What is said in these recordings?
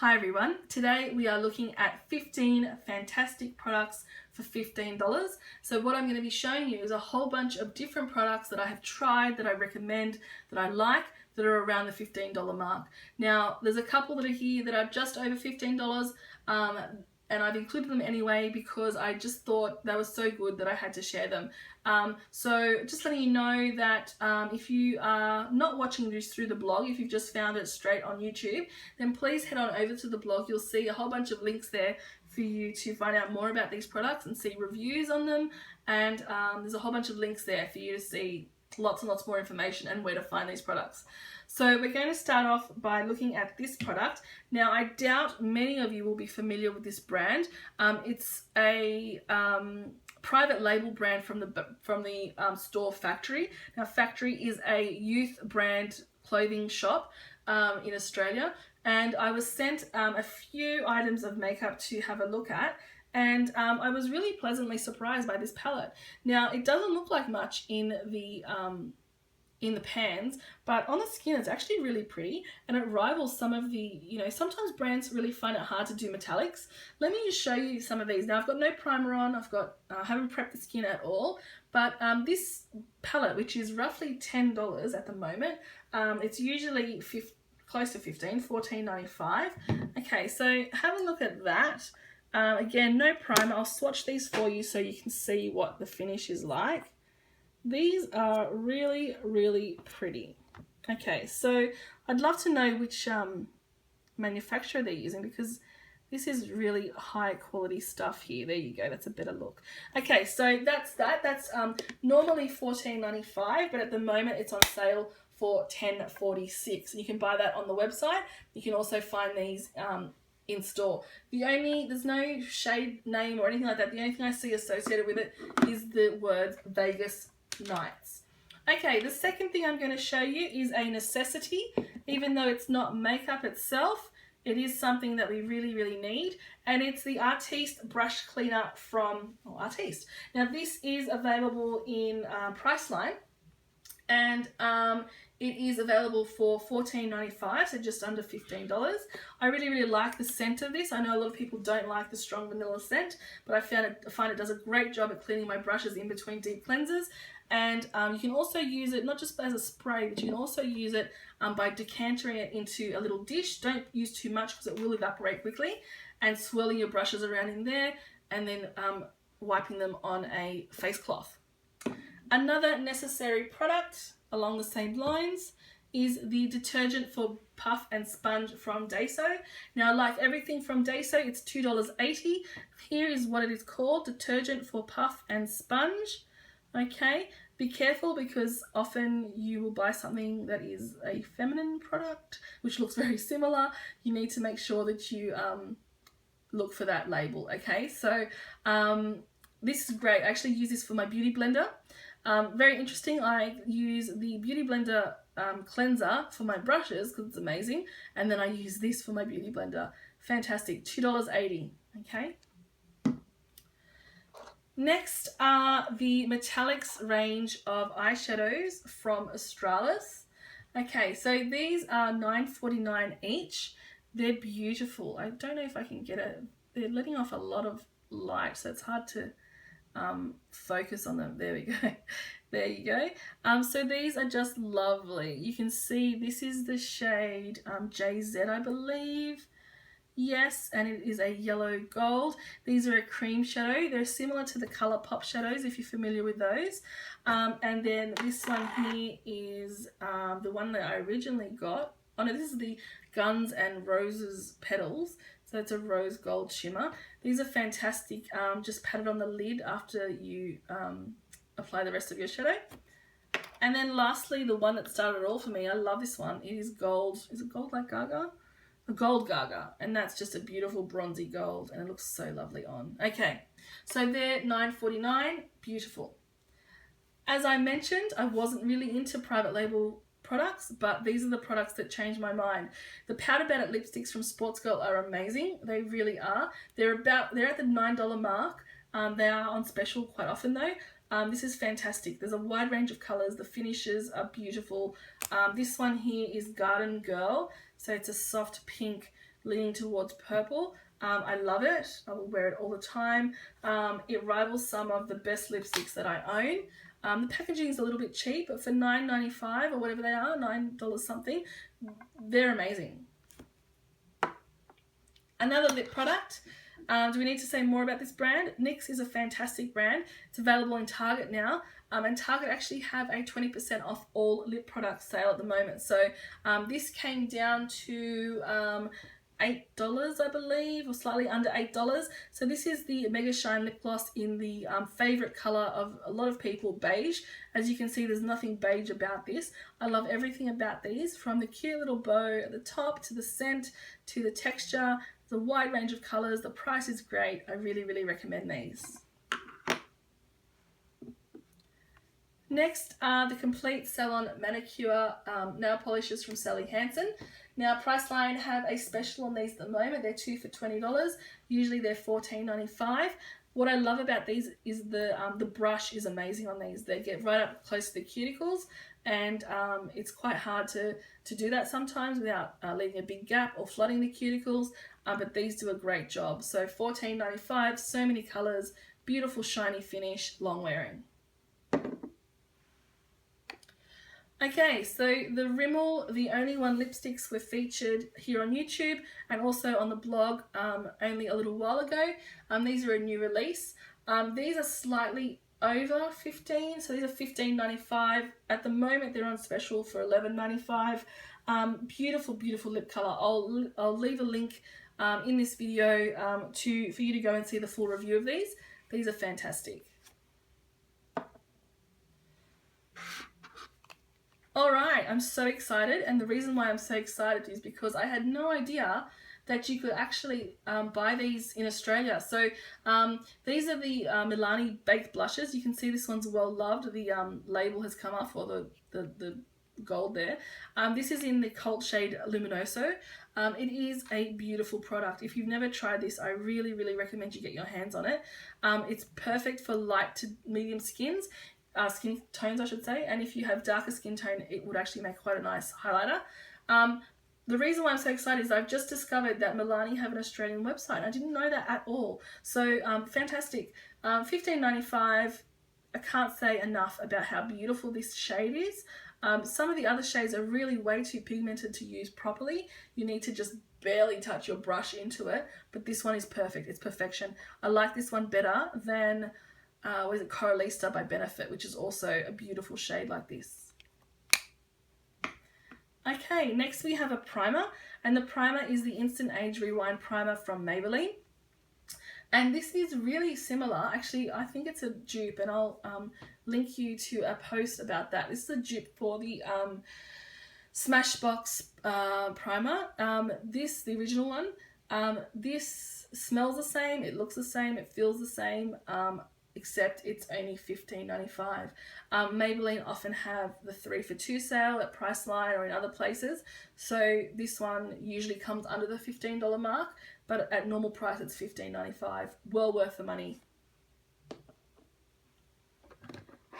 Hi everyone, today we are looking at 15 fantastic products for $15. So what I'm going to be showing you is a whole bunch of different products that I have tried, that I recommend, that I like, that are around the $15 mark. Now there's a couple that are here that are just over $15 and I've included them anyway because I just thought they were so good that I had to share them. So just letting you know that if you are not watching this through the blog, if you've just found it straight on YouTube, then please head on over to the blog. You'll see a whole bunch of links there for you to find out more about these products and see reviews on them, and there's a whole bunch of links there for you to see lots and lots more information and where to find these products. So we're going to start off by looking at this product. Now I doubt many of you will be familiar with this brand. It's a private label brand from the store Factory. Now Factory is a youth brand clothing shop in Australia, and I was sent a few items of makeup to have a look at, and I was really pleasantly surprised by this palette. Now it doesn't look like much in the pans, but on the skin it's actually really pretty, and it rivals some of the, sometimes brands really find it hard to do metallics. Let me just show you some of these. Now I've got no primer on, I haven't prepped the skin at all, but this palette, which is roughly $10 at the moment, it's usually close to $14.95. Okay, so have a look at that. Again, no primer. I'll swatch these for you so you can see what the finish is like. These are really, really pretty. Okay, so I'd love to know which manufacturer they're using, because this is really high quality stuff here. There you go, that's a better look. Okay, so that's that. That's normally $14.95, but at the moment it's on sale for $10.46. And you can buy that on the website. You can also find these in store. There's no shade name or anything like that. The only thing I see associated with it is the words Vegas Nights. Okay, the second thing I'm going to show you is a necessity. Even though it's not makeup itself, it is something that we really, really need, and it's the Artiste brush cleaner from Artiste. Now this is available in Priceline, and it is available for $14.95, so just under $15. I really, really like the scent of this. I know a lot of people don't like the strong vanilla scent, but I find it does a great job at cleaning my brushes in between deep cleansers. And you can also use it not just as a spray, but you can also use it by decantering it into a little dish. Don't use too much because it will evaporate quickly, and swirling your brushes around in there, and then wiping them on a face cloth. Another necessary product along the same lines is the detergent for puff and sponge from Daiso. Now, like everything from Daiso, it's $2.80. Here is what it is called: detergent for puff and sponge. Okay, be careful, because often you will buy something that is a feminine product which looks very similar. You need to make sure that you look for that label. Okay, so this is great. I actually use this for my beauty blender. Very interesting. I use the Beauty Blender cleanser for my brushes because it's amazing, and then I use this for my beauty blender. Fantastic. $2.80. Okay. Next are the Metallics range of eyeshadows from Australis. Okay, so these are $9.49 each. They're beautiful. I don't know if I can get it. They're letting off a lot of light, so it's hard to focus on them. There we go. There you go. So these are just lovely. You can see this is the shade JZ, I believe. Yes, and it is a yellow gold. These are a cream shadow. They're similar to the ColourPop shadows, if you're familiar with those. And then this one here is the one that I originally got. Oh no, this is the Guns and Roses Petals. So it's a rose gold shimmer. These are fantastic. Just pat it on the lid after you apply the rest of your shadow. And then lastly, the one that started it all for me, I love this one. It is gold. Is it gold like Gaga? A gold Gaga. And that's just a beautiful bronzy gold, and it looks so lovely on. Okay, so they're $9.49. Beautiful. As I mentioned, I wasn't really into private label products, but these are the products that changed my mind. The Powder Bandit lipsticks from Sportsgirl are amazing. They really are. They're at the $9 mark. They are on special quite often though. This is fantastic. There's a wide range of colors. The finishes are beautiful. This one here is Garden Girl. So it's a soft pink leaning towards purple. I love it. I will wear it all the time. It rivals some of the best lipsticks that I own. The packaging is a little bit cheap, but for $9.95 or whatever they are, $9 something, they're amazing. Another lip product. Do we need to say more about this brand? NYX is a fantastic brand. It's available in Target now. And Target actually have a 20% off all lip product sale at the moment. So this came down to $8, I believe, or slightly under $8. So this is the Mega Shine Lip Gloss in the favorite color of a lot of people, beige. As you can see, there's nothing beige about this. I love everything about these, from the cute little bow at the top to the scent to the texture, the wide range of colors. The price is great. I really, really recommend these. Next are the Complete Salon Manicure nail polishes from Sally Hansen. Now, Priceline have a special on these at the moment. They're 2 for $20. Usually they're $14.95. What I love about these is the brush is amazing on these. They get right up close to the cuticles, and it's quite hard to do that sometimes without leaving a big gap or flooding the cuticles, but these do a great job. So $14.95, so many colors, beautiful shiny finish, long wearing. Okay, so the Rimmel The Only One lipsticks were featured here on YouTube and also on the blog only a little while ago. These are a new release. These are slightly over $15, so these are $15.95. At the moment, they're on special for $11.95. Beautiful, beautiful lip color. I'll leave a link in this video for you to go and see the full review of these. These are fantastic. Alright, I'm so excited, and the reason why I'm so excited is because I had no idea that you could actually buy these in Australia. So these are the Milani Baked Blushes. You can see this one's well loved. The label has come off, or the gold there. This is in the cult shade Luminoso. It is a beautiful product. If you've never tried this, I really, really recommend you get your hands on it. It's perfect for light to medium skin tones, I should say, and if you have darker skin tone, it would actually make quite a nice highlighter. The reason why I'm so excited is I've just discovered that Milani have an Australian website. I didn't know that at all. So fantastic. $15.95. I can't say enough about how beautiful this shade is. Some of the other shades are really way too pigmented to use properly. You need to just barely touch your brush into it, but this one is perfect. It's perfection. I like this one better than what is it, Coralista by Benefit, which is also a beautiful shade like this. Okay, next we have a primer, and the primer is the Instant Age Rewind Primer from Maybelline. And this is really similar. Actually, I think it's a dupe, and I'll link you to a post about that. This is a dupe for the Smashbox primer. The original one, this smells the same, it looks the same, it feels the same, except it's only $15.95. Maybelline often have the 3 for 2 sale at Priceline or in other places, so this one usually comes under the $15 mark, but at normal price it's $15.95. Well worth the money.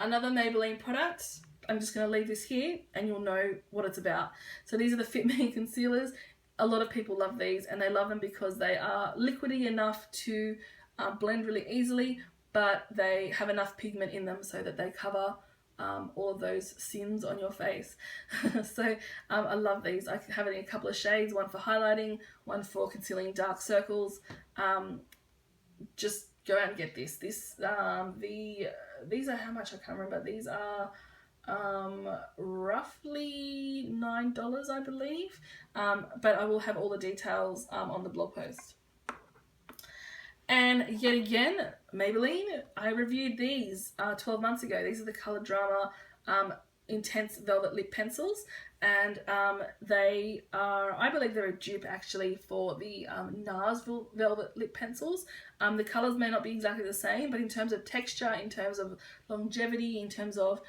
Another Maybelline product, I'm just going to leave this here and you'll know what it's about. So these are the Fit Me concealers. A lot of people love these, and they love them because they are liquidy enough to blend really easily, but they have enough pigment in them so that they cover all of those sins on your face. So I love these. I have it in a couple of shades, one for highlighting, one for concealing dark circles. Just go out and get this. These are how much? I can't remember. These are roughly $9, I believe, but I will have all the details on the blog post. And yet again, Maybelline, I reviewed these 12 months ago. These are the Color Drama Intense Velvet Lip Pencils, and they are, I believe they're a dupe actually for the NARS Velvet Lip Pencils. The colours may not be exactly the same, but in terms of texture, in terms of longevity, in terms of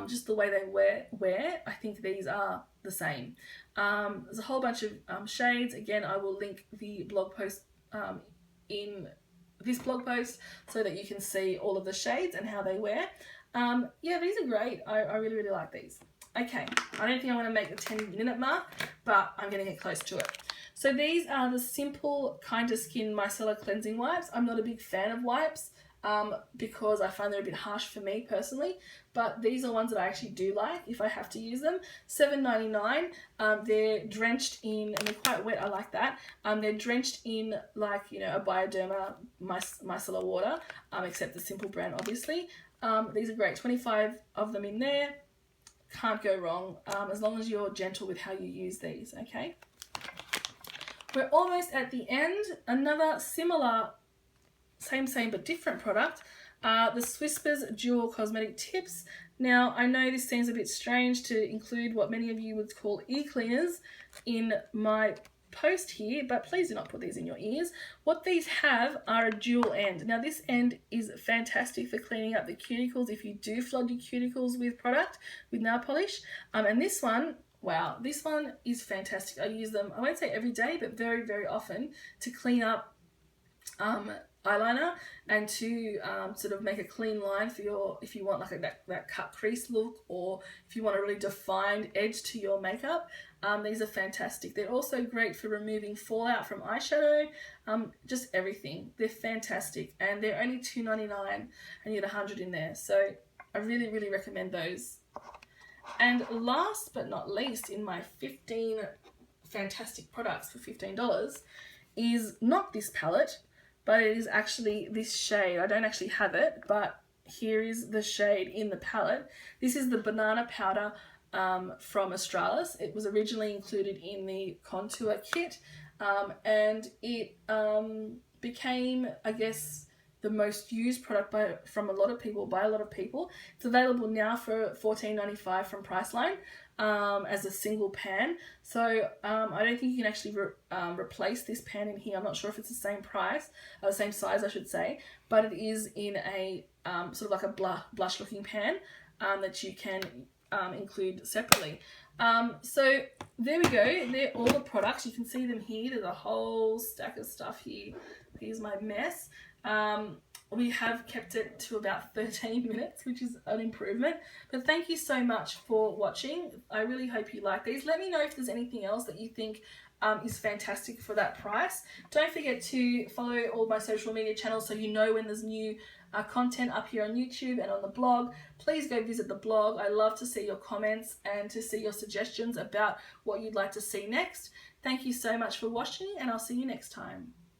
just the way they wear, I think these are the same. There's a whole bunch of shades. Again, I will link the blog post in this blog post so that you can see all of the shades and how they wear. Yeah, these are great. I really, really like these. Okay, I don't think I want to make the 10-minute mark, but I'm going to get close to it. So these are the Simple Kind to Skin Micellar Cleansing Wipes. I'm not a big fan of wipes because I find they're a bit harsh for me personally, but these are ones that I actually do like if I have to use them. $7.99. They're drenched in, and they're quite wet, I like that. They're drenched in like, you know, a Bioderma micellar water, except the Simple brand obviously. These are great, 25 of them in there. Can't go wrong, as long as you're gentle with how you use these, okay? We're almost at the end. Another similar, same but different product, the Whispers Dual Cosmetic Tips. Now, I know this seems a bit strange to include what many of you would call ear cleaners in my post here, but please do not put these in your ears. What these have are a dual end. Now, this end is fantastic for cleaning up the cuticles if you do flood your cuticles with product, with nail polish. And this one, wow, this one is fantastic. I use them, I won't say every day, but very often to clean up eyeliner and to sort of make a clean line for your, if you want like that cut crease look, or if you want a really defined edge to your makeup. These are fantastic. They're also great for removing fallout from eyeshadow, just everything. They're fantastic, and they're only $2.99 and you get 100 in there. So I really recommend those. And last but not least, in my 15 fantastic products for $15 is not this palette, but it is actually this shade. I don't actually have it, but here is the shade in the palette. This is the Banana Powder from Australis. It was originally included in the contour kit, and it became, I guess, the most used product by a lot of people. It's available now for $14.95 from Priceline as a single pan. So I don't think you can actually replace this pan in here. I'm not sure if it's the same price, or the same size I should say, but it is in a sort of like a blush looking pan that you can include separately. So there we go. They're all the products. You can see them here. There's a whole stack of stuff here. Here's my mess. We have kept it to about 13 minutes, which is an improvement. But thank you so much for watching. I really hope you like these. Let me know if there's anything else that you think is fantastic for that price. Don't forget to follow all my social media channels so you know when there's new content up here on YouTube and on the blog. Please go visit the blog. I love to see your comments and to see your suggestions about what you'd like to see next. Thank you so much for watching, and I'll see you next time.